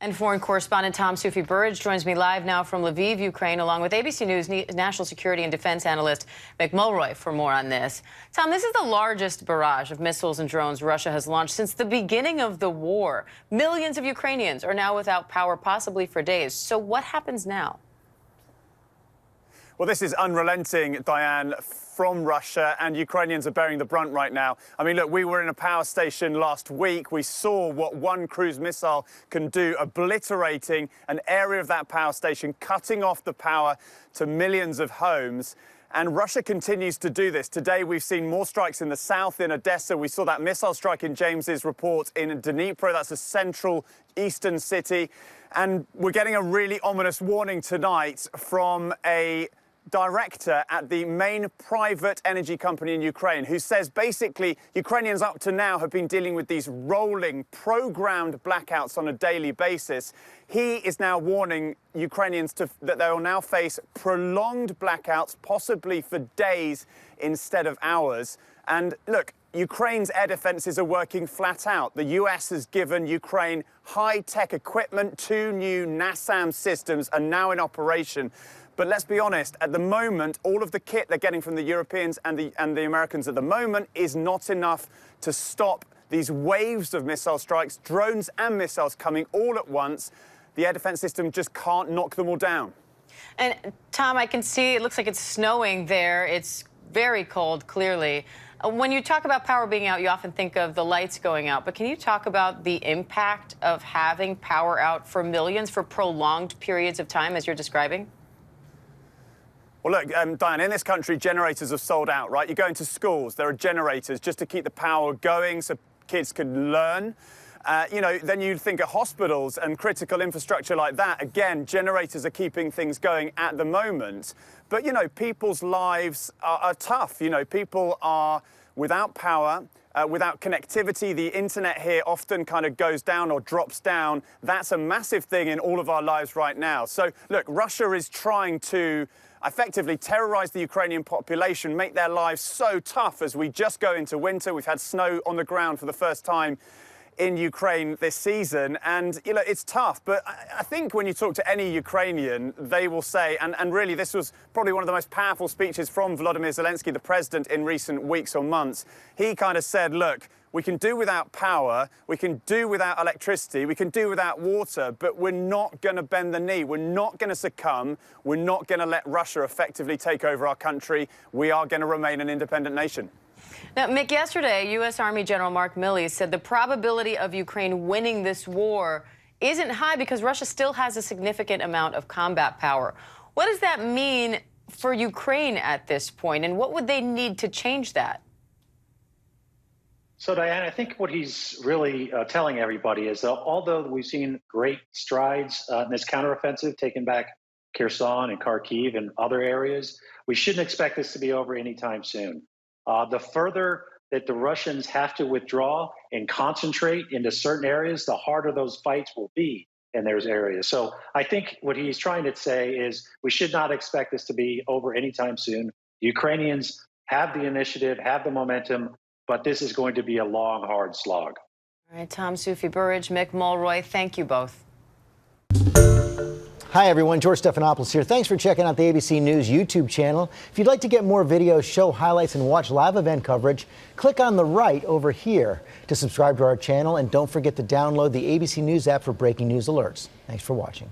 And foreign correspondent Tom Burridge joins me live now from Lviv, Ukraine, along with ABC News national security and defense analyst Mick Mulroy for more on this. Tom, this is the largest barrage of missiles and drones Russia has launched since the beginning of the war. Millions of Ukrainians are now without power, possibly for days. So what happens now? Well, this is unrelenting, Diane, from Russia, and Ukrainians are bearing the brunt right now. I mean, look, we were in a power station last week. We saw what one cruise missile can do, obliterating an area of that power station, cutting off the power to millions of homes. And Russia continues to do this. Today, we've seen more strikes in the south, in Odessa. We saw that missile strike in James's report in Dnipro. That's a central eastern city. And we're getting a really ominous warning tonight from a director at the main private energy company in Ukraine, who says basically Ukrainians up to now have been dealing with these rolling, programmed blackouts on a daily basis. He is now warning Ukrainians that they will now face prolonged blackouts, possibly for days instead of hours. And look, Ukraine's air defenses are working flat out. The US has given Ukraine high-tech equipment. 2 new NASAM systems are now in operation. But let's be honest, at the moment, all of the kit they're getting from the Europeans and the Americans at the moment is not enough to stop these waves of missile strikes, drones and missiles coming all at once. The air defense system just can't knock them all down. And Tom, I can see it looks like it's snowing there. It's very cold, clearly. When you talk about power being out, you often think of the lights going out. But can you talk about the impact of having power out for millions for prolonged periods of time, as you're describing? Well, look, Diane, in this country, generators are sold out, right? You go into schools, there are generators just to keep the power going so kids can learn. Then you think of hospitals and critical infrastructure like that. Again, generators are keeping things going at the moment. But, people's lives are tough. People are without power, without connectivity. The internet here often kind of goes down or drops down. That's a massive thing in all of our lives right now. So, look, Russia is trying to effectively terrorize the Ukrainian population, make their lives so tough as we just go into winter. We've had snow on the ground for the first time in Ukraine this season. And, it's tough. But I think when you talk to any Ukrainian, they will say, and really this was probably one of the most powerful speeches from Volodymyr Zelensky, the president, in recent weeks or months. He kind of said, look, we can do without power, we can do without electricity, we can do without water, but we're not going to bend the knee. We're not going to succumb. We're not going to let Russia effectively take over our country. We are going to remain an independent nation. Now, Mick, yesterday, U.S. Army General Mark Milley said the probability of Ukraine winning this war isn't high because Russia still has a significant amount of combat power. What does that mean for Ukraine at this point, and what would they need to change that? So, Diane, I think what he's really telling everybody is that although we've seen great strides in this counteroffensive, taking back Kherson and Kharkiv and other areas, we shouldn't expect this to be over anytime soon. The further that the Russians have to withdraw and concentrate into certain areas, the harder those fights will be in those areas. So I think what he's trying to say is we should not expect this to be over anytime soon. Ukrainians have the initiative, have the momentum, but this is going to be a long, hard slog. All right, Tom Burridge, Mick Mulroy, thank you both. Hi, everyone. George Stephanopoulos here. Thanks for checking out the ABC News YouTube channel. If you'd like to get more videos, show highlights, and watch live event coverage, click on the right over here to subscribe to our channel. And don't forget to download the ABC News app for breaking news alerts. Thanks for watching.